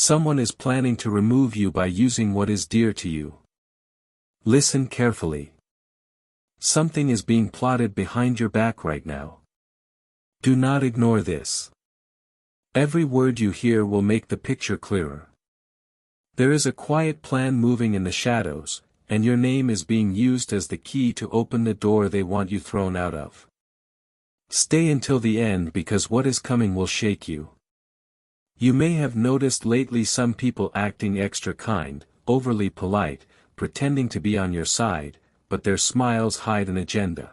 Someone is planning to remove you by using what is dear to you. Listen carefully. Something is being plotted behind your back right now. Do not ignore this. Every word you hear will make the picture clearer. There is a quiet plan moving in the shadows, and your name is being used as the key to open the door they want you thrown out of. Stay until the end because what is coming will shake you. You may have noticed lately some people acting extra kind, overly polite, pretending to be on your side, but their smiles hide an agenda.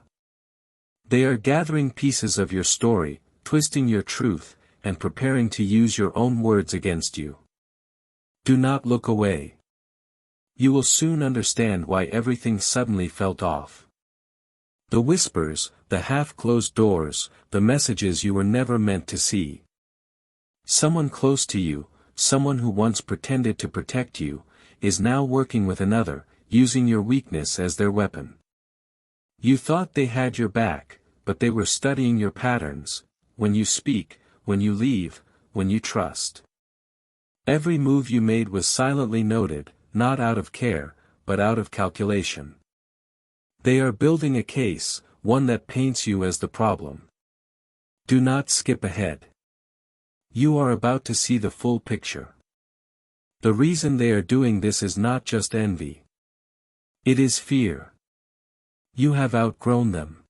They are gathering pieces of your story, twisting your truth, and preparing to use your own words against you. Do not look away. You will soon understand why everything suddenly felt off. The whispers, the half-closed doors, the messages you were never meant to see. Someone close to you, someone who once pretended to protect you, is now working with another, using your weakness as their weapon. You thought they had your back, but they were studying your patterns, when you speak, when you leave, when you trust. Every move you made was silently noted, not out of care, but out of calculation. They are building a case, one that paints you as the problem. Do not skip ahead. You are about to see the full picture. The reason they are doing this is not just envy. It is fear. You have outgrown them.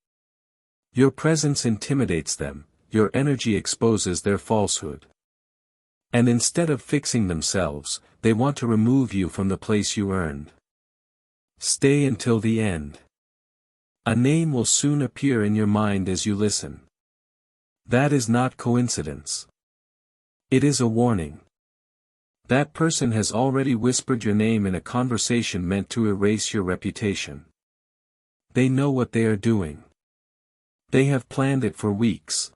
Your presence intimidates them, your energy exposes their falsehood. And instead of fixing themselves, they want to remove you from the place you earned. Stay until the end. A name will soon appear in your mind as you listen. That is not coincidence. It is a warning. That person has already whispered your name in a conversation meant to erase your reputation. They know what they are doing. They have planned it for weeks.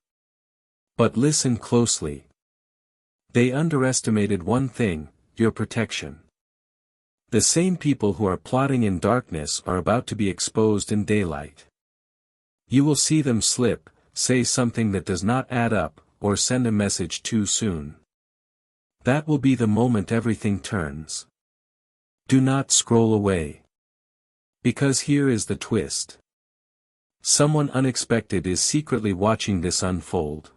But listen closely. They underestimated one thing, your protection. The same people who are plotting in darkness are about to be exposed in daylight. You will see them slip, say something that does not add up, or send a message too soon. That will be the moment everything turns. Do not scroll away. Because here is the twist. Someone unexpected is secretly watching this unfold.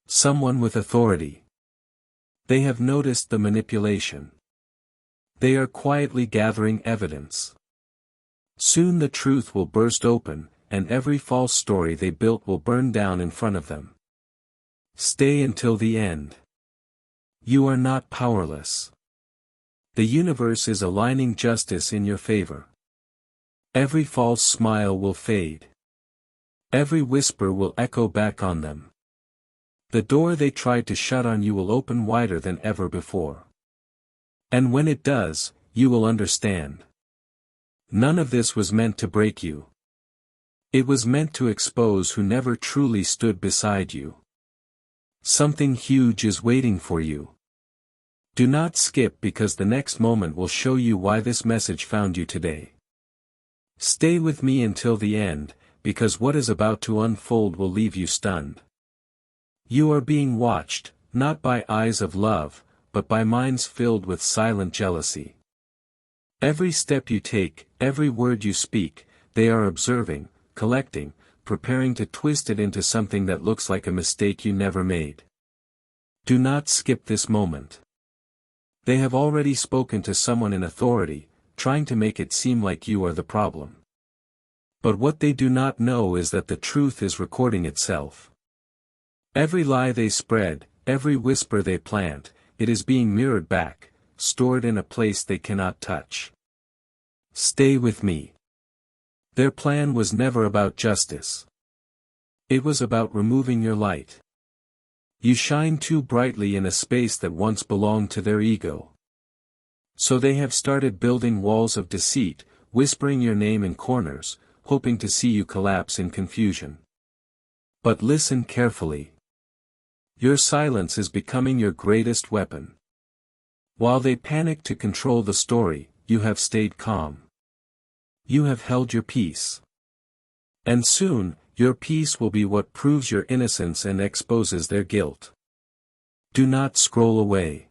Someone with authority. They have noticed the manipulation. They are quietly gathering evidence. Soon the truth will burst open, and every false story they built will burn down in front of them. Stay until the end. You are not powerless. The universe is aligning justice in your favor. Every false smile will fade. Every whisper will echo back on them. The door they tried to shut on you will open wider than ever before. And when it does, you will understand. None of this was meant to break you. It was meant to expose who never truly stood beside you. Something huge is waiting for you. Do not skip because the next moment will show you why this message found you today. Stay with me until the end, because what is about to unfold will leave you stunned. You are being watched, not by eyes of love, but by minds filled with silent jealousy. Every step you take, every word you speak, they are observing, collecting, preparing to twist it into something that looks like a mistake you never made. Do not skip this moment. They have already spoken to someone in authority, trying to make it seem like you are the problem. But what they do not know is that the truth is recording itself. Every lie they spread, every whisper they plant, it is being mirrored back, stored in a place they cannot touch. Stay with me. Their plan was never about justice. It was about removing your light. You shine too brightly in a space that once belonged to their ego. So they have started building walls of deceit, whispering your name in corners, hoping to see you collapse in confusion. But listen carefully. Your silence is becoming your greatest weapon. While they panic to control the story, you have stayed calm. You have held your peace. And soon, your peace will be what proves your innocence and exposes their guilt. Do not scroll away.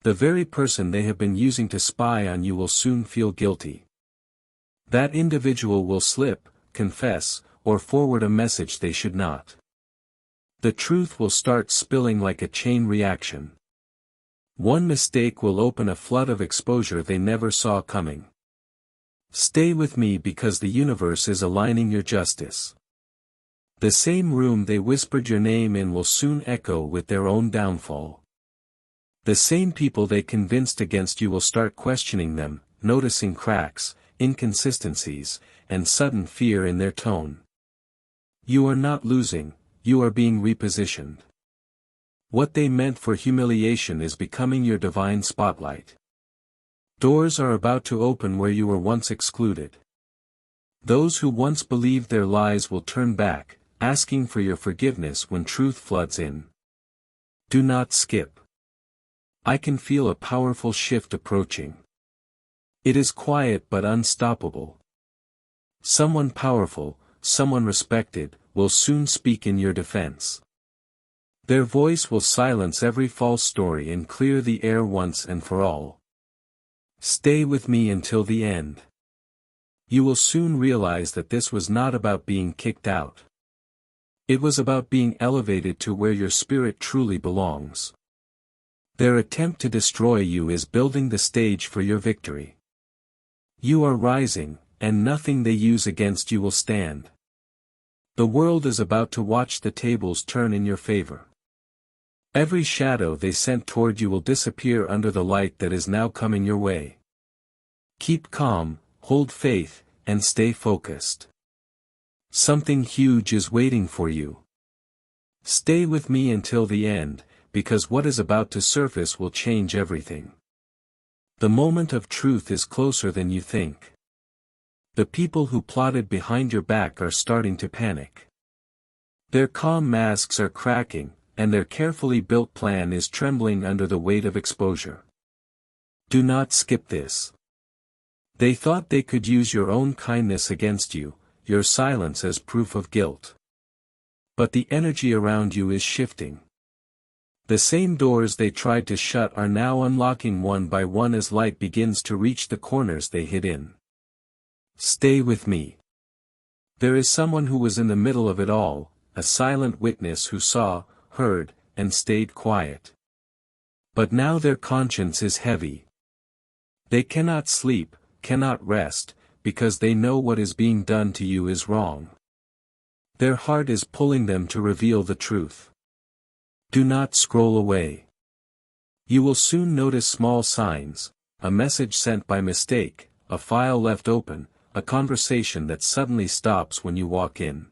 The very person they have been using to spy on you will soon feel guilty. That individual will slip, confess, or forward a message they should not. The truth will start spilling like a chain reaction. One mistake will open a flood of exposure they never saw coming. Stay with me because the universe is aligning your justice. The same room they whispered your name in will soon echo with their own downfall. The same people they convinced against you will start questioning them, noticing cracks, inconsistencies, and sudden fear in their tone. You are not losing, you are being repositioned. What they meant for humiliation is becoming your divine spotlight. Doors are about to open where you were once excluded. Those who once believed their lies will turn back, asking for your forgiveness when truth floods in. Do not skip. I can feel a powerful shift approaching. It is quiet but unstoppable. Someone powerful, someone respected, will soon speak in your defense. Their voice will silence every false story and clear the air once and for all. Stay with me until the end. You will soon realize that this was not about being kicked out. It was about being elevated to where your spirit truly belongs. Their attempt to destroy you is building the stage for your victory. You are rising, and nothing they use against you will stand. The world is about to watch the tables turn in your favor. Every shadow they sent toward you will disappear under the light that is now coming your way. Keep calm, hold faith, and stay focused. Something huge is waiting for you. Stay with me until the end, because what is about to surface will change everything. The moment of truth is closer than you think. The people who plotted behind your back are starting to panic. Their calm masks are cracking, and their carefully built plan is trembling under the weight of exposure. Do not skip this. They thought they could use your own kindness against you, your silence as proof of guilt. But the energy around you is shifting. The same doors they tried to shut are now unlocking one by one as light begins to reach the corners they hid in. Stay with me. There is someone who was in the middle of it all, a silent witness who saw, heard, and stayed quiet. But now their conscience is heavy. They cannot sleep, cannot rest, because they know what is being done to you is wrong. Their heart is pulling them to reveal the truth. Do not scroll away. You will soon notice small signs, a message sent by mistake, a file left open, a conversation that suddenly stops when you walk in.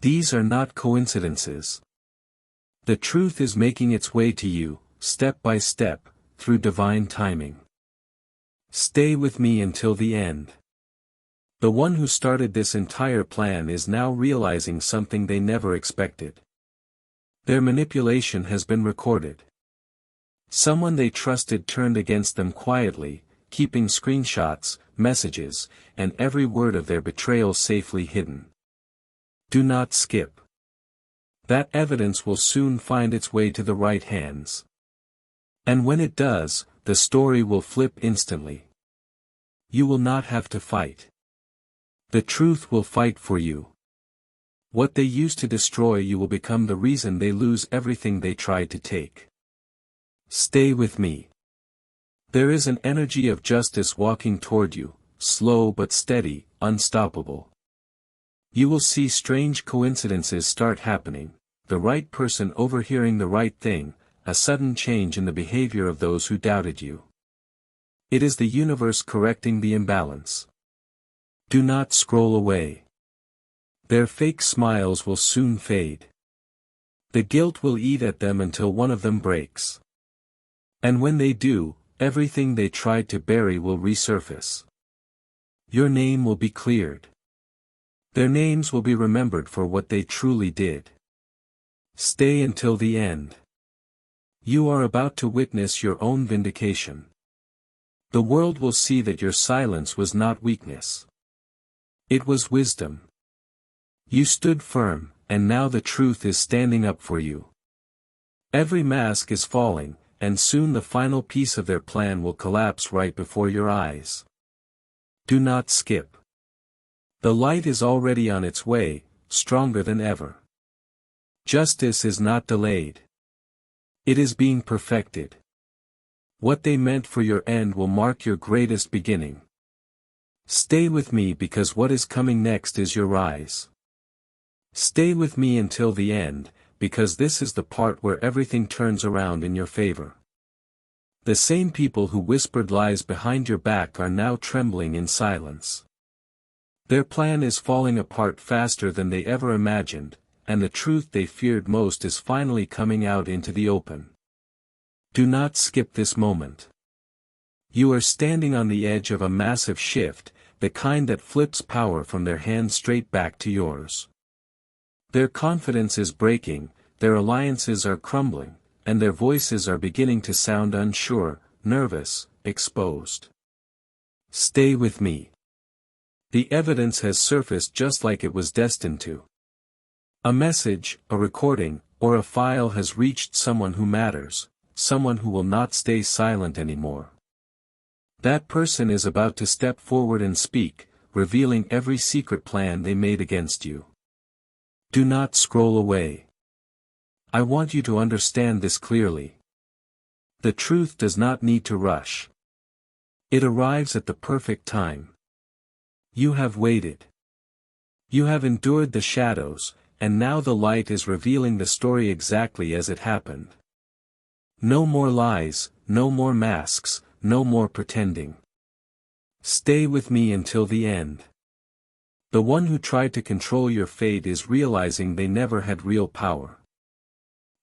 These are not coincidences. The truth is making its way to you, step by step, through divine timing. Stay with me until the end. The one who started this entire plan is now realizing something they never expected. Their manipulation has been recorded. Someone they trusted turned against them quietly, keeping screenshots, messages, and every word of their betrayal safely hidden. Do not skip. That evidence will soon find its way to the right hands. And when it does, the story will flip instantly. You will not have to fight. The truth will fight for you. What they used to destroy you will become the reason they lose everything they tried to take. Stay with me. There is an energy of justice walking toward you, slow but steady, unstoppable. You will see strange coincidences start happening, the right person overhearing the right thing, a sudden change in the behavior of those who doubted you. It is the universe correcting the imbalance. Do not scroll away. Their fake smiles will soon fade. The guilt will eat at them until one of them breaks. And when they do, everything they tried to bury will resurface. Your name will be cleared. Their names will be remembered for what they truly did. Stay until the end. You are about to witness your own vindication. The world will see that your silence was not weakness. It was wisdom. You stood firm, and now the truth is standing up for you. Every mask is falling, and soon the final piece of their plan will collapse right before your eyes. Do not skip. The light is already on its way, stronger than ever. Justice is not delayed. It is being perfected. What they meant for your end will mark your greatest beginning. Stay with me because what is coming next is your rise. Stay with me until the end, because this is the part where everything turns around in your favor. The same people who whispered lies behind your back are now trembling in silence. Their plan is falling apart faster than they ever imagined, and the truth they feared most is finally coming out into the open. Do not skip this moment. You are standing on the edge of a massive shift, the kind that flips power from their hands straight back to yours. Their confidence is breaking, their alliances are crumbling, and their voices are beginning to sound unsure, nervous, exposed. Stay with me. The evidence has surfaced just like it was destined to. A message, a recording, or a file has reached someone who matters, someone who will not stay silent anymore. That person is about to step forward and speak, revealing every secret plan they made against you. Do not scroll away. I want you to understand this clearly. The truth does not need to rush. It arrives at the perfect time. You have waited. You have endured the shadows, and now the light is revealing the story exactly as it happened. No more lies, no more masks, no more pretending. Stay with me until the end. The one who tried to control your fate is realizing they never had real power.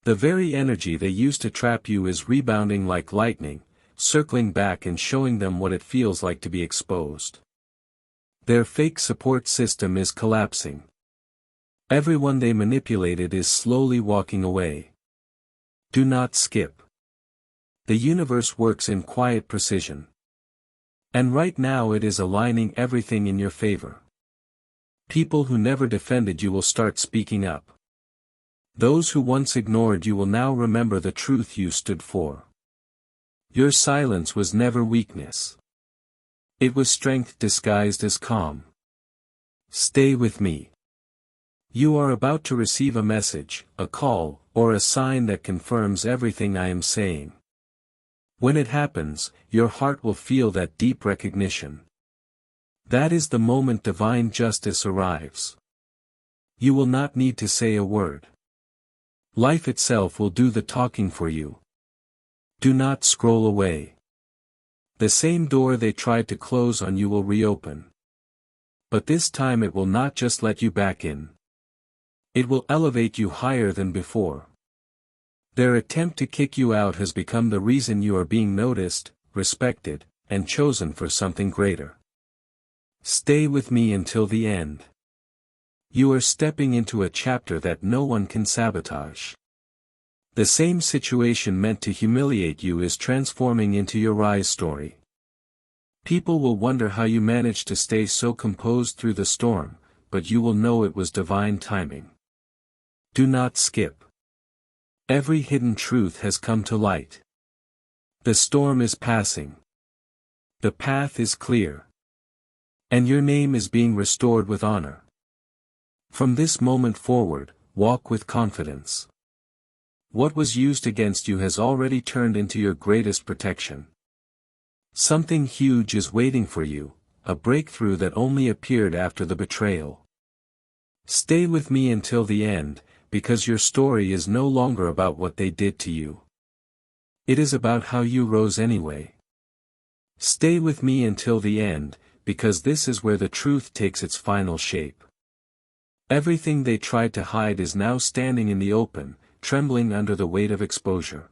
The very energy they used to trap you is rebounding like lightning, circling back and showing them what it feels like to be exposed. Their fake support system is collapsing. Everyone they manipulated is slowly walking away. Do not skip. The universe works in quiet precision. And right now it is aligning everything in your favor. People who never defended you will start speaking up. Those who once ignored you will now remember the truth you stood for. Your silence was never weakness. It was strength disguised as calm. Stay with me. You are about to receive a message, a call, or a sign that confirms everything I am saying. When it happens, your heart will feel that deep recognition. That is the moment divine justice arrives. You will not need to say a word. Life itself will do the talking for you. Do not scroll away. The same door they tried to close on you will reopen. But this time it will not just let you back in. It will elevate you higher than before. Their attempt to kick you out has become the reason you are being noticed, respected, and chosen for something greater. Stay with me until the end. You are stepping into a chapter that no one can sabotage. The same situation meant to humiliate you is transforming into your rise story. People will wonder how you managed to stay so composed through the storm, but you will know it was divine timing. Do not skip. Every hidden truth has come to light. The storm is passing. The path is clear. And your name is being restored with honor. From this moment forward, walk with confidence. What was used against you has already turned into your greatest protection. Something huge is waiting for you, a breakthrough that only appeared after the betrayal. Stay with me until the end, because your story is no longer about what they did to you. It is about how you rose anyway. Stay with me until the end, because this is where the truth takes its final shape. Everything they tried to hide is now standing in the open, trembling under the weight of exposure.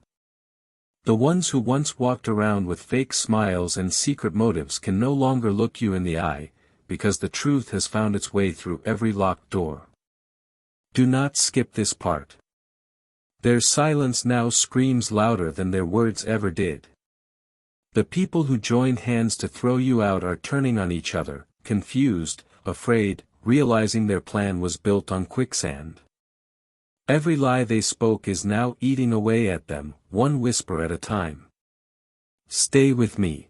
The ones who once walked around with fake smiles and secret motives can no longer look you in the eye, because the truth has found its way through every locked door. Do not skip this part. Their silence now screams louder than their words ever did. The people who joined hands to throw you out are turning on each other, confused, afraid, realizing their plan was built on quicksand. Every lie they spoke is now eating away at them, one whisper at a time. Stay with me.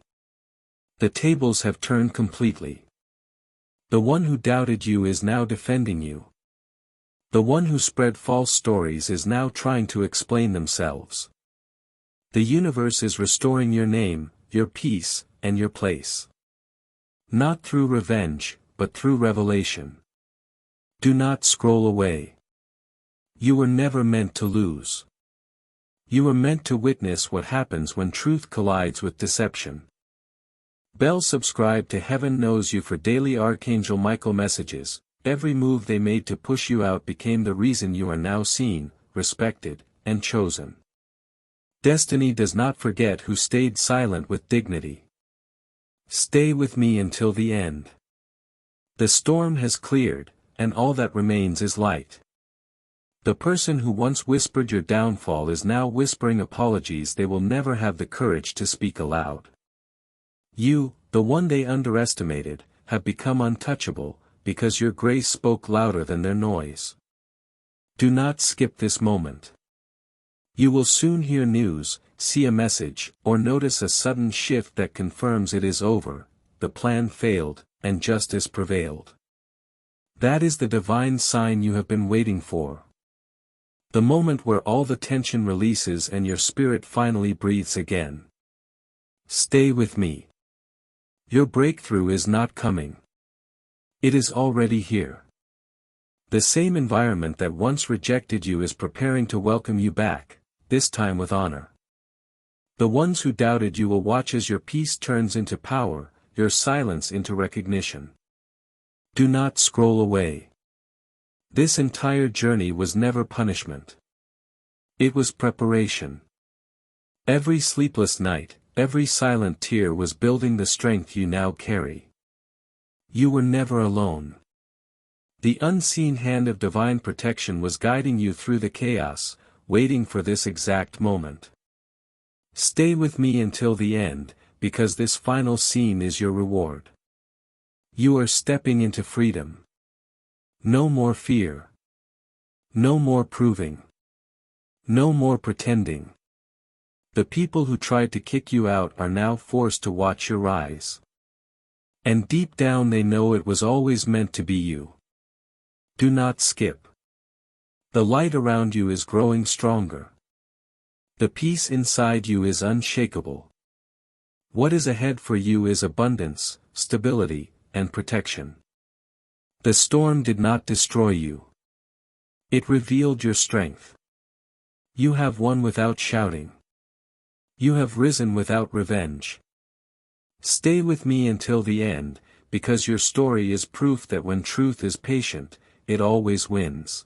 The tables have turned completely. The one who doubted you is now defending you. The one who spread false stories is now trying to explain themselves. The universe is restoring your name, your peace, and your place. Not through revenge, but through revelation. Do not scroll away. You were never meant to lose. You were meant to witness what happens when truth collides with deception. Bell subscribe to Heaven Knows You for daily Archangel Michael messages. Every move they made to push you out became the reason you are now seen, respected, and chosen. Destiny does not forget who stayed silent with dignity. Stay with me until the end. The storm has cleared, and all that remains is light. The person who once whispered your downfall is now whispering apologies they will never have the courage to speak aloud. You, the one they underestimated, have become untouchable, because your grace spoke louder than their noise. Do not skip this moment. You will soon hear news, see a message, or notice a sudden shift that confirms it is over, the plan failed, and justice prevailed. That is the divine sign you have been waiting for. The moment where all the tension releases and your spirit finally breathes again. Stay with me. Your breakthrough is not coming. It is already here. The same environment that once rejected you is preparing to welcome you back, this time with honor. The ones who doubted you will watch as your peace turns into power, your silence into recognition. Do not scroll away. This entire journey was never punishment. It was preparation. Every sleepless night, every silent tear was building the strength you now carry. You were never alone. The unseen hand of divine protection was guiding you through the chaos, waiting for this exact moment. Stay with me until the end, because this final scene is your reward. You are stepping into freedom. No more fear. No more proving. No more pretending. The people who tried to kick you out are now forced to watch your rise. And deep down they know it was always meant to be you. Do not skip. The light around you is growing stronger. The peace inside you is unshakable. What is ahead for you is abundance, stability, and protection. The storm did not destroy you. It revealed your strength. You have won without shouting. You have risen without revenge. Stay with me until the end, because your story is proof that when truth is patient, it always wins.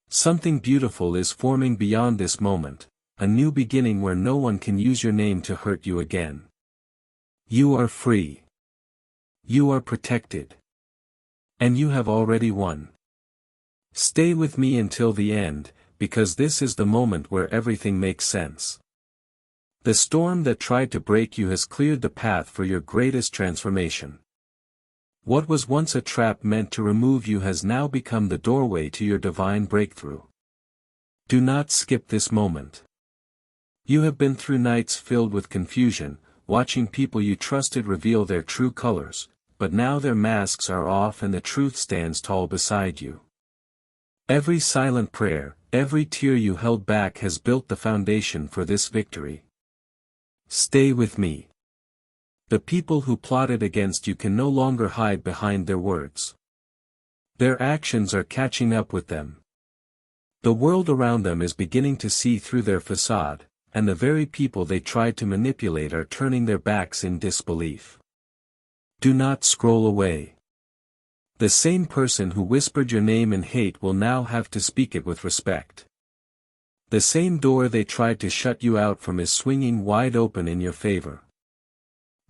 Something beautiful is forming beyond this moment, a new beginning where no one can use your name to hurt you again. You are free. You are protected. And you have already won. Stay with me until the end, because this is the moment where everything makes sense. The storm that tried to break you has cleared the path for your greatest transformation. What was once a trap meant to remove you has now become the doorway to your divine breakthrough. Do not skip this moment. You have been through nights filled with confusion, watching people you trusted reveal their true colors, but now their masks are off and the truth stands tall beside you. Every silent prayer, every tear you held back has built the foundation for this victory. Stay with me. The people who plotted against you can no longer hide behind their words. Their actions are catching up with them. The world around them is beginning to see through their facade, and the very people they tried to manipulate are turning their backs in disbelief. Do not scroll away. The same person who whispered your name in hate will now have to speak it with respect. The same door they tried to shut you out from is swinging wide open in your favor.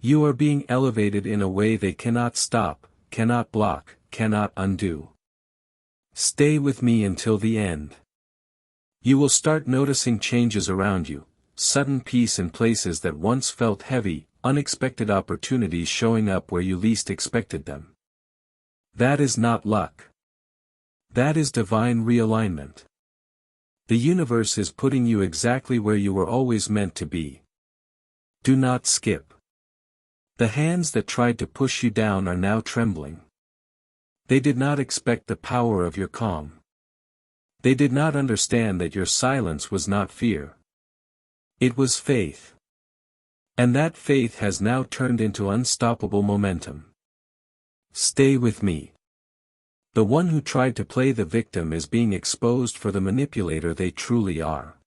You are being elevated in a way they cannot stop, cannot block, cannot undo. Stay with me until the end. You will start noticing changes around you, sudden peace in places that once felt heavy, unexpected opportunities showing up where you least expected them. That is not luck. That is divine realignment. The universe is putting you exactly where you were always meant to be. Do not skip. The hands that tried to push you down are now trembling. They did not expect the power of your calm. They did not understand that your silence was not fear. It was faith. And that faith has now turned into unstoppable momentum. Stay with me. The one who tried to play the victim is being exposed for the manipulator they truly are.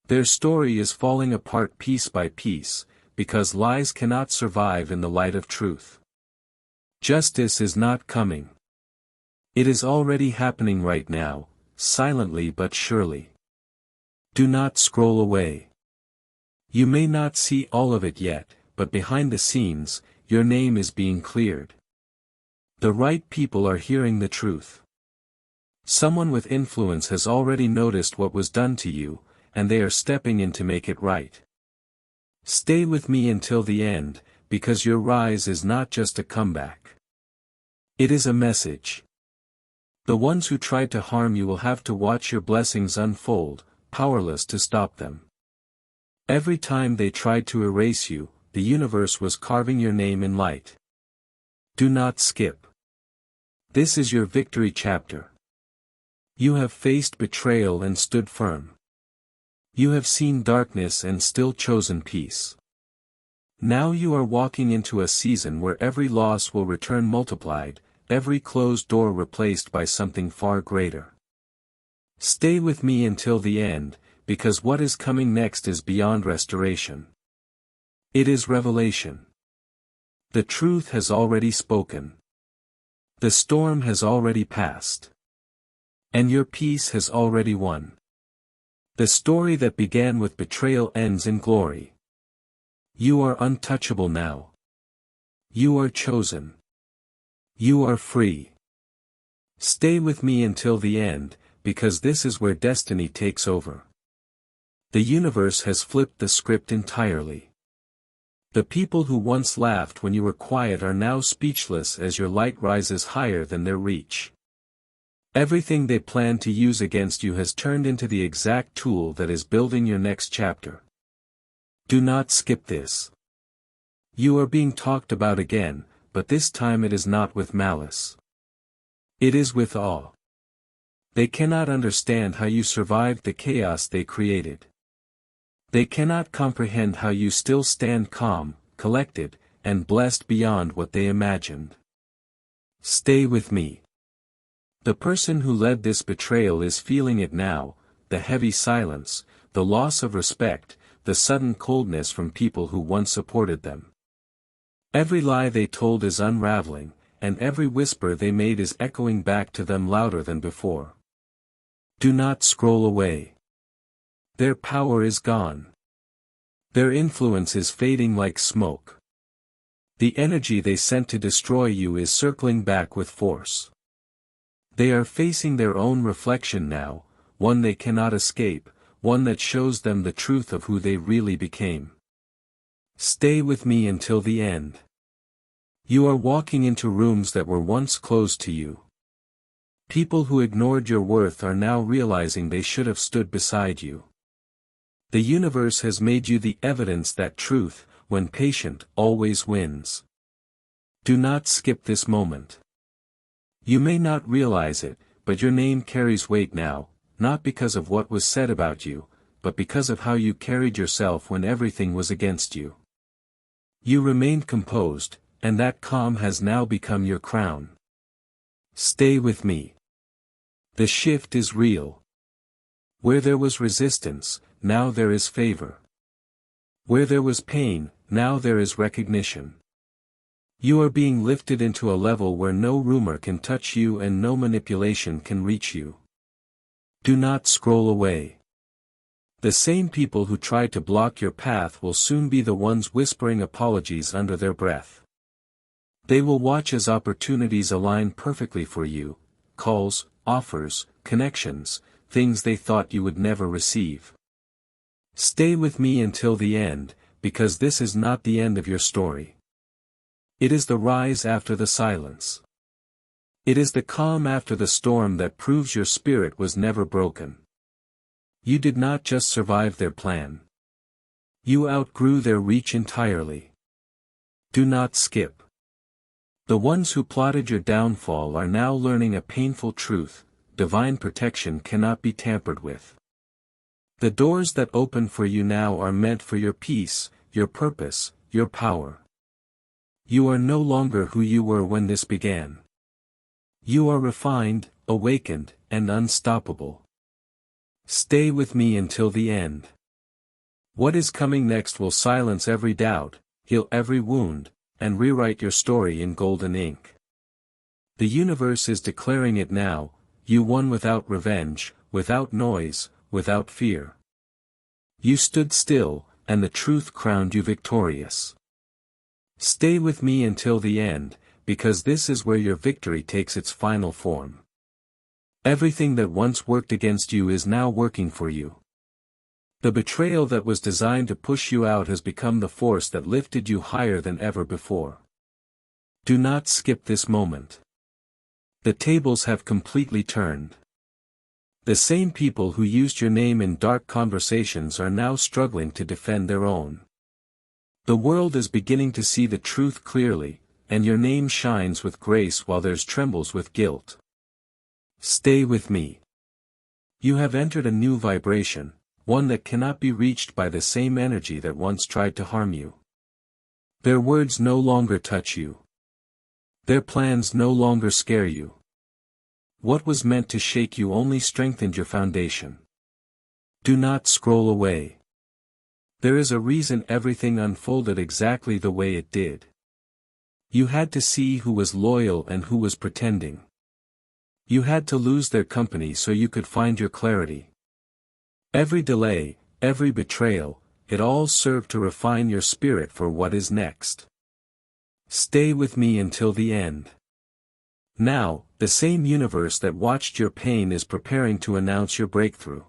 Their story is falling apart piece by piece, because lies cannot survive in the light of truth. Justice is not coming. It is already happening right now, silently but surely. Do not scroll away. You may not see all of it yet, but behind the scenes, your name is being cleared. The right people are hearing the truth. Someone with influence has already noticed what was done to you, and they are stepping in to make it right. Stay with me until the end, because your rise is not just a comeback. It is a message. The ones who tried to harm you will have to watch your blessings unfold, powerless to stop them. Every time they tried to erase you, the universe was carving your name in light. Do not skip. This is your victory chapter. You have faced betrayal and stood firm. You have seen darkness and still chosen peace. Now you are walking into a season where every loss will return multiplied, every closed door replaced by something far greater. Stay with me until the end, because what is coming next is beyond restoration. It is revelation. The truth has already spoken. The storm has already passed. And your peace has already won. The story that began with betrayal ends in glory. You are untouchable now. You are chosen. You are free. Stay with me until the end, because this is where destiny takes over. The universe has flipped the script entirely. The people who once laughed when you were quiet are now speechless as your light rises higher than their reach. Everything they planned to use against you has turned into the exact tool that is building your next chapter. Do not skip this. You are being talked about again, but this time it is not with malice. It is with awe. They cannot understand how you survived the chaos they created. They cannot comprehend how you still stand calm, collected, and blessed beyond what they imagined. Stay with me. The person who led this betrayal is feeling it now, the heavy silence, the loss of respect, the sudden coldness from people who once supported them. Every lie they told is unraveling, and every whisper they made is echoing back to them louder than before. Do not scroll away. Their power is gone. Their influence is fading like smoke. The energy they sent to destroy you is circling back with force. They are facing their own reflection now, one they cannot escape, one that shows them the truth of who they really became. Stay with me until the end. You are walking into rooms that were once closed to you. People who ignored your worth are now realizing they should have stood beside you. The universe has made you the evidence that truth, when patient, always wins. Do not skip this moment. You may not realize it, but your name carries weight now, not because of what was said about you, but because of how you carried yourself when everything was against you. You remained composed, and that calm has now become your crown. Stay with me. The shift is real. Where there was resistance, now there is favor. Where there was pain, now there is recognition. You are being lifted into a level where no rumor can touch you and no manipulation can reach you. Do not scroll away. The same people who tried to block your path will soon be the ones whispering apologies under their breath. They will watch as opportunities align perfectly for you, calls, offers, connections, things they thought you would never receive. Stay with me until the end, because this is not the end of your story. It is the rise after the silence. It is the calm after the storm that proves your spirit was never broken. You did not just survive their plan. You outgrew their reach entirely. Do not skip. The ones who plotted your downfall are now learning a painful truth: divine protection cannot be tampered with. The doors that open for you now are meant for your peace, your purpose, your power. You are no longer who you were when this began. You are refined, awakened, and unstoppable. Stay with me until the end. What is coming next will silence every doubt, heal every wound, and rewrite your story in golden ink. The universe is declaring it now: you won without revenge, without noise, without fear. You stood still, and the truth crowned you victorious. Stay with me until the end, because this is where your victory takes its final form. Everything that once worked against you is now working for you. The betrayal that was designed to push you out has become the force that lifted you higher than ever before. Do not skip this moment. The tables have completely turned. The same people who used your name in dark conversations are now struggling to defend their own. The world is beginning to see the truth clearly, and your name shines with grace while theirs trembles with guilt. Stay with me. You have entered a new vibration, one that cannot be reached by the same energy that once tried to harm you. Their words no longer touch you. Their plans no longer scare you. What was meant to shake you only strengthened your foundation. Do not scroll away. There is a reason everything unfolded exactly the way it did. You had to see who was loyal and who was pretending. You had to lose their company so you could find your clarity. Every delay, every betrayal, it all served to refine your spirit for what is next. Stay with me until the end. Now, the same universe that watched your pain is preparing to announce your breakthrough.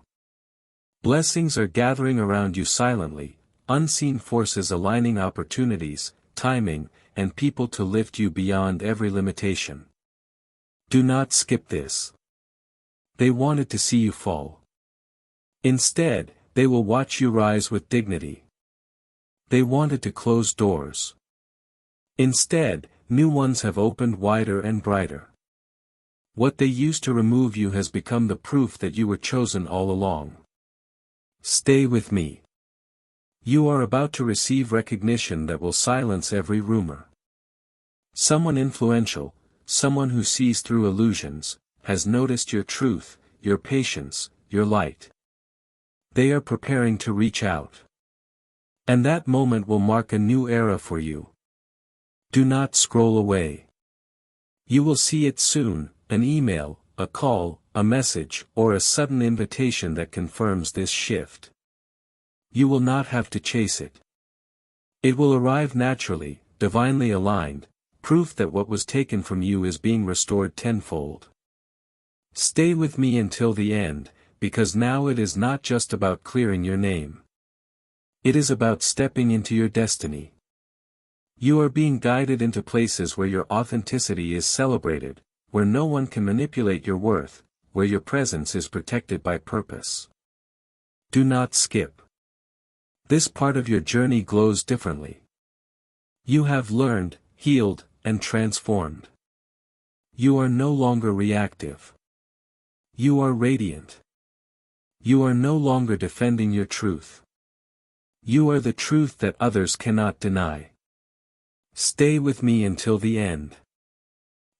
Blessings are gathering around you silently, unseen forces aligning opportunities, timing, and people to lift you beyond every limitation. Do not skip this. They wanted to see you fall. Instead, they will watch you rise with dignity. They wanted to close doors. Instead, new ones have opened wider and brighter. What they used to remove you has become the proof that you were chosen all along. Stay with me. You are about to receive recognition that will silence every rumor. Someone influential, someone who sees through illusions, has noticed your truth, your patience, your light. They are preparing to reach out. And that moment will mark a new era for you. Do not scroll away. You will see it soon: an email, a call, a message, or a sudden invitation that confirms this shift. You will not have to chase it. It will arrive naturally, divinely aligned, proof that what was taken from you is being restored tenfold. Stay with me until the end, because now it is not just about clearing your name. It is about stepping into your destiny. You are being guided into places where your authenticity is celebrated, where no one can manipulate your worth, where your presence is protected by purpose. Do not skip. This part of your journey glows differently. You have learned, healed, and transformed. You are no longer reactive. You are radiant. You are no longer defending your truth. You are the truth that others cannot deny. Stay with me until the end.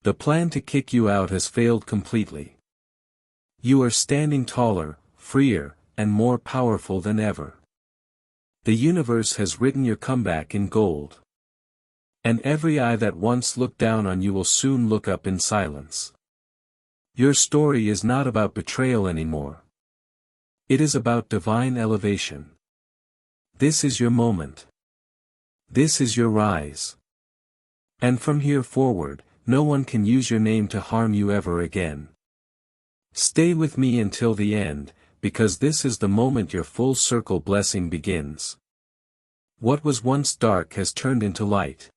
The plan to kick you out has failed completely. You are standing taller, freer, and more powerful than ever. The universe has written your comeback in gold. And every eye that once looked down on you will soon look up in silence. Your story is not about betrayal anymore. It is about divine elevation. This is your moment. This is your rise. And from here forward, no one can use your name to harm you ever again. Stay with me until the end, because this is the moment your full circle blessing begins. What was once dark has turned into light.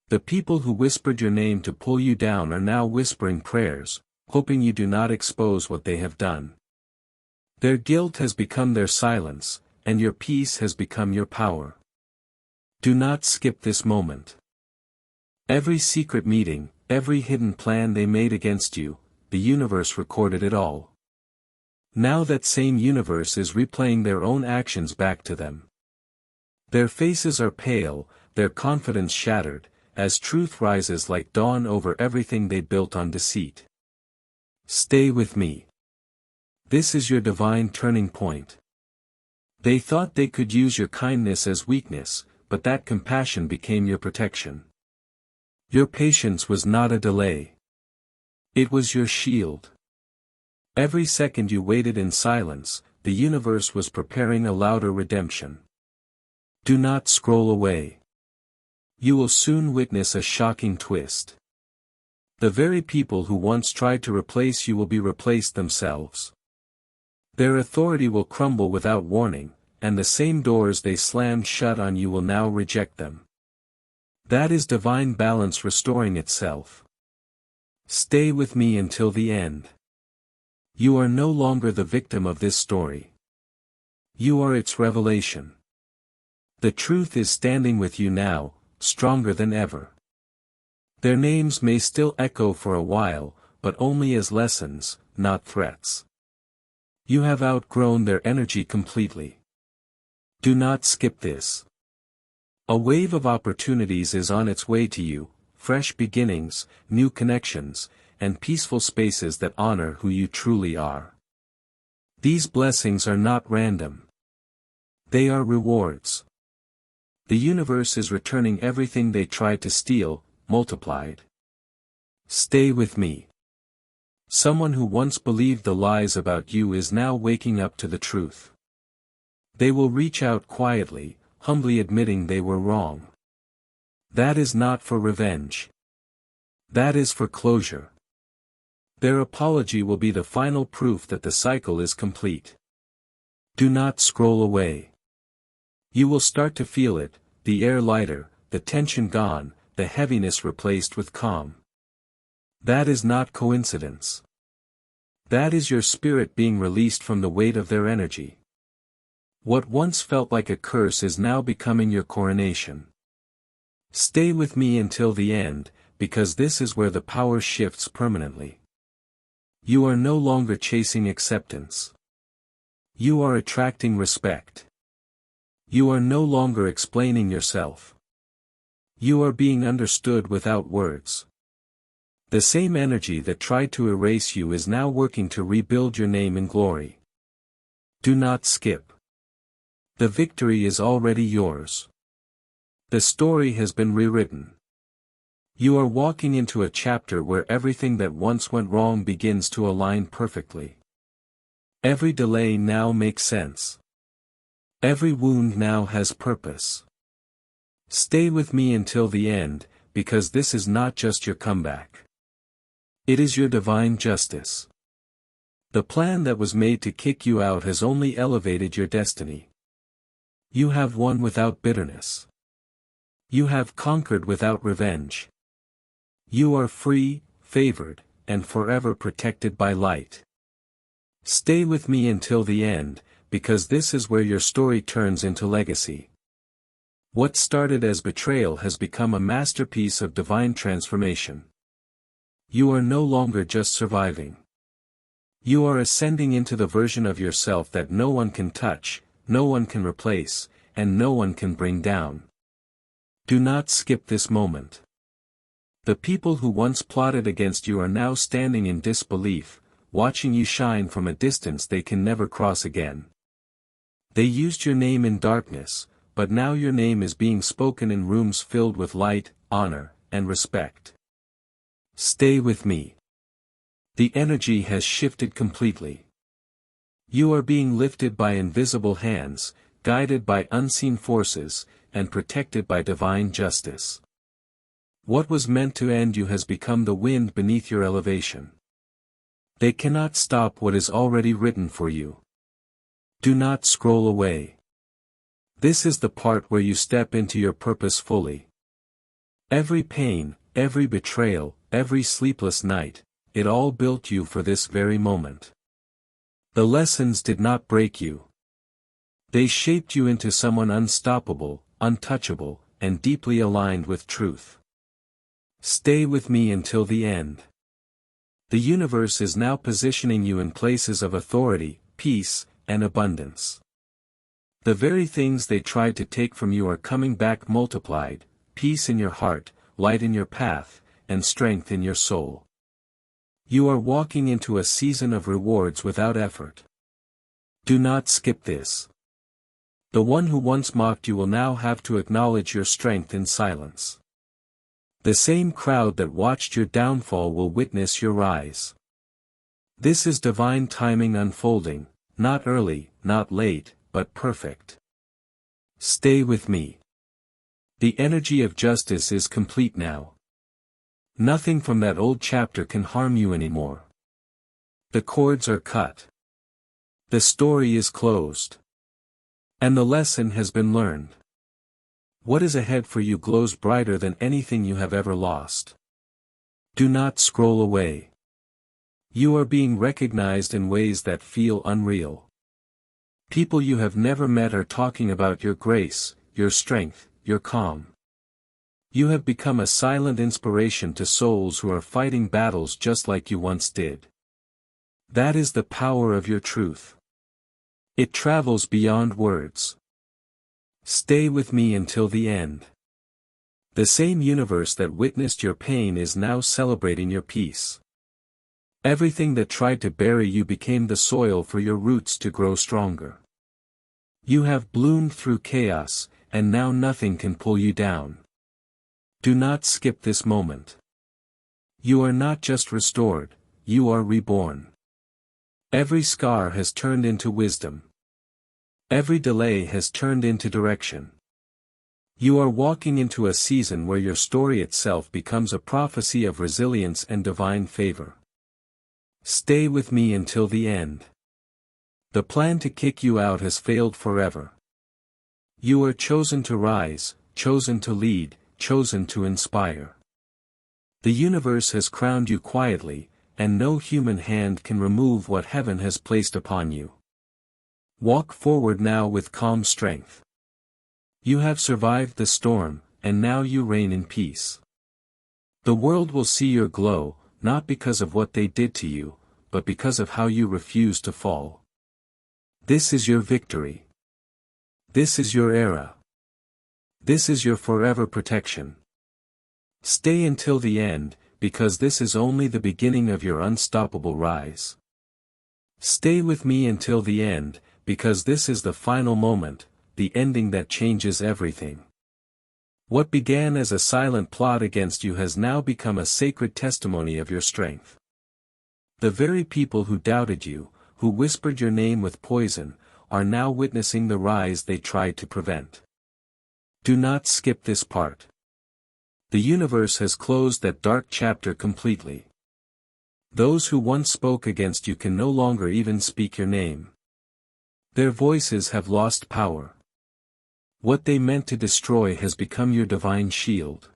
The people who whispered your name to pull you down are now whispering prayers, hoping you do not expose what they have done. Their guilt has become their silence, and your peace has become your power. Do not skip this moment. Every secret meeting, every hidden plan they made against you, the universe recorded it all. Now that same universe is replaying their own actions back to them. Their faces are pale, their confidence shattered, as truth rises like dawn over everything they built on deceit. Stay with me. This is your divine turning point. They thought they could use your kindness as weakness, but that compassion became your protection. Your patience was not a delay. It was your shield. Every second you waited in silence, the universe was preparing a louder redemption. Do not scroll away. You will soon witness a shocking twist. The very people who once tried to replace you will be replaced themselves. Their authority will crumble without warning, and the same doors they slammed shut on you will now reject them. That is divine balance restoring itself. Stay with me until the end. You are no longer the victim of this story. You are its revelation. The truth is standing with you now, stronger than ever. Their names may still echo for a while, but only as lessons, not threats. You have outgrown their energy completely. Do not skip this. A wave of opportunities is on its way to you, fresh beginnings, new connections, and peaceful spaces that honor who you truly are. These blessings are not random. They are rewards. The universe is returning everything they tried to steal, multiplied. Stay with me. Someone who once believed the lies about you is now waking up to the truth. They will reach out quietly, humbly admitting they were wrong. That is not for revenge. That is for closure. Their apology will be the final proof that the cycle is complete. Do not scroll away. You will start to feel it, the air lighter, the tension gone, the heaviness replaced with calm. That is not coincidence. That is your spirit being released from the weight of their energy. What once felt like a curse is now becoming your coronation. Stay with me until the end, because this is where the power shifts permanently. You are no longer chasing acceptance. You are attracting respect. You are no longer explaining yourself. You are being understood without words. The same energy that tried to erase you is now working to rebuild your name in glory. Do not skip. The victory is already yours. The story has been rewritten. You are walking into a chapter where everything that once went wrong begins to align perfectly. Every delay now makes sense. Every wound now has purpose. Stay with me until the end, because this is not just your comeback. It is your divine justice. The plan that was made to kick you out has only elevated your destiny. You have won without bitterness. You have conquered without revenge. You are free, favored, and forever protected by light. Stay with me until the end, because this is where your story turns into legacy. What started as betrayal has become a masterpiece of divine transformation. You are no longer just surviving. You are ascending into the version of yourself that no one can touch, no one can replace, and no one can bring down. Do not skip this moment. The people who once plotted against you are now standing in disbelief, watching you shine from a distance they can never cross again. They used your name in darkness, but now your name is being spoken in rooms filled with light, honor, and respect. Stay with me. The energy has shifted completely. You are being lifted by invisible hands, guided by unseen forces, and protected by divine justice. What was meant to end you has become the wind beneath your elevation. They cannot stop what is already written for you. Do not scroll away. This is the part where you step into your purpose fully. Every pain, every betrayal, every sleepless night, it all built you for this very moment. The lessons did not break you. They shaped you into someone unstoppable, untouchable, and deeply aligned with truth. Stay with me until the end. The universe is now positioning you in places of authority, peace, and abundance. The very things they tried to take from you are coming back multiplied: peace in your heart, light in your path, and strength in your soul. You are walking into a season of rewards without effort. Do not skip this. The one who once mocked you will now have to acknowledge your strength in silence. The same crowd that watched your downfall will witness your rise. This is divine timing unfolding, not early, not late, but perfect. Stay with me. The energy of justice is complete now. Nothing from that old chapter can harm you anymore. The cords are cut. The story is closed. And the lesson has been learned. What is ahead for you glows brighter than anything you have ever lost. Do not scroll away. You are being recognized in ways that feel unreal. People you have never met are talking about your grace, your strength, your calm. You have become a silent inspiration to souls who are fighting battles just like you once did. That is the power of your truth. It travels beyond words. Stay with me until the end. The same universe that witnessed your pain is now celebrating your peace. Everything that tried to bury you became the soil for your roots to grow stronger. You have bloomed through chaos, and now nothing can pull you down. Do not skip this moment. You are not just restored, you are reborn. Every scar has turned into wisdom. Every delay has turned into direction. You are walking into a season where your story itself becomes a prophecy of resilience and divine favor. Stay with me until the end. The plan to kick you out has failed forever. You are chosen to rise, chosen to lead, chosen to inspire. The universe has crowned you quietly, and no human hand can remove what heaven has placed upon you. Walk forward now with calm strength. You have survived the storm, and now you reign in peace. The world will see your glow, not because of what they did to you, but because of how you refuse to fall. This is your victory. This is your era. This is your forever protection. Stay until the end, because this is only the beginning of your unstoppable rise. Stay with me until the end, because this is the final moment, the ending that changes everything. What began as a silent plot against you has now become a sacred testimony of your strength. The very people who doubted you, who whispered your name with poison, are now witnessing the rise they tried to prevent. Do not skip this part. The universe has closed that dark chapter completely. Those who once spoke against you can no longer even speak your name. Their voices have lost power. What they meant to destroy has become your divine shield.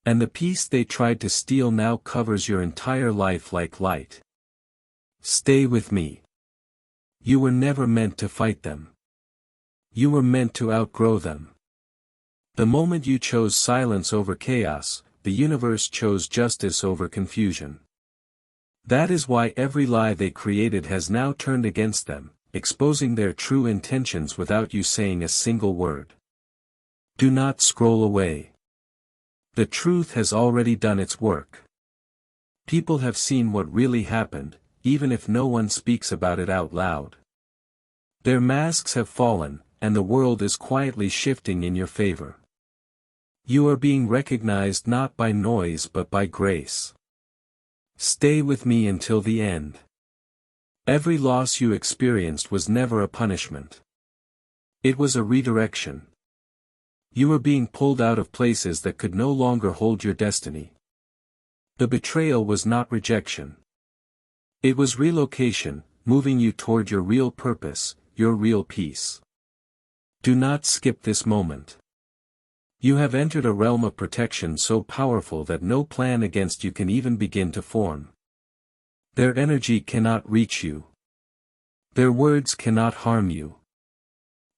And the peace they tried to steal now covers your entire life like light. Stay with me. You were never meant to fight them. You were meant to outgrow them. The moment you chose silence over chaos, the universe chose justice over confusion. That is why every lie they created has now turned against them, exposing their true intentions without you saying a single word. Do not scroll away. The truth has already done its work. People have seen what really happened, even if no one speaks about it out loud. Their masks have fallen, and the world is quietly shifting in your favor. You are being recognized not by noise but by grace. Stay with me until the end. Every loss you experienced was never a punishment. It was a redirection. You were being pulled out of places that could no longer hold your destiny. The betrayal was not rejection. It was relocation, moving you toward your real purpose, your real peace. Do not skip this moment. You have entered a realm of protection so powerful that no plan against you can even begin to form. Their energy cannot reach you. Their words cannot harm you.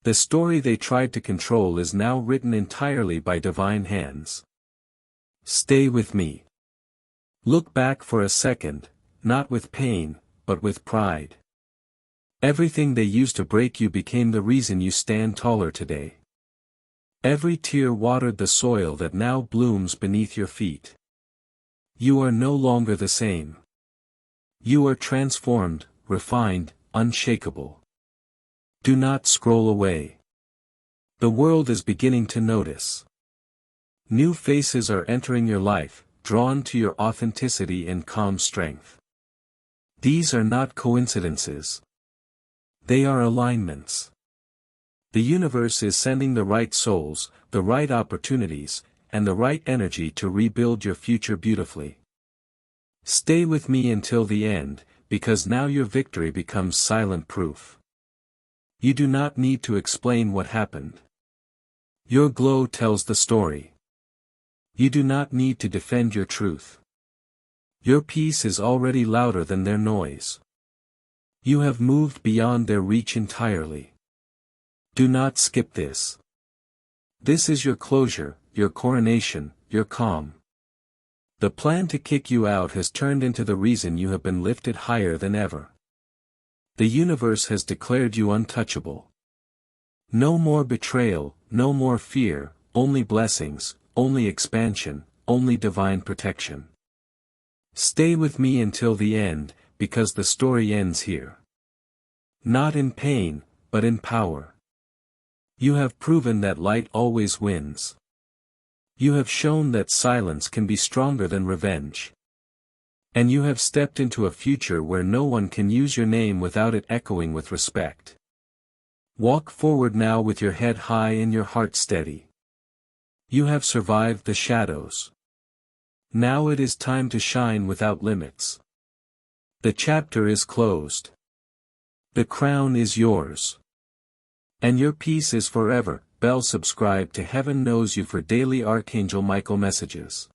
The story they tried to control is now written entirely by divine hands. Stay with me. Look back for a second, not with pain, but with pride. Everything they used to break you became the reason you stand taller today. Every tear watered the soil that now blooms beneath your feet. You are no longer the same. You are transformed, refined, unshakable. Do not scroll away. The world is beginning to notice. New faces are entering your life, drawn to your authenticity and calm strength. These are not coincidences. They are alignments. The universe is sending the right souls, the right opportunities, and the right energy to rebuild your future beautifully. Stay with me until the end, because now your victory becomes silent proof. You do not need to explain what happened. Your glow tells the story. You do not need to defend your truth. Your peace is already louder than their noise. You have moved beyond their reach entirely. Do not skip this. This is your closure, your coronation, your calm. The plan to kick you out has turned into the reason you have been lifted higher than ever. The universe has declared you untouchable. No more betrayal, no more fear, only blessings, only expansion, only divine protection. Stay with me until the end, because the story ends here. Not in pain, but in power. You have proven that light always wins. You have shown that silence can be stronger than revenge. And you have stepped into a future where no one can use your name without it echoing with respect. Walk forward now with your head high and your heart steady. You have survived the shadows. Now it is time to shine without limits. The chapter is closed. The crown is yours. And your peace is forever. Subscribe to Heaven Knows You for daily Archangel Michael messages.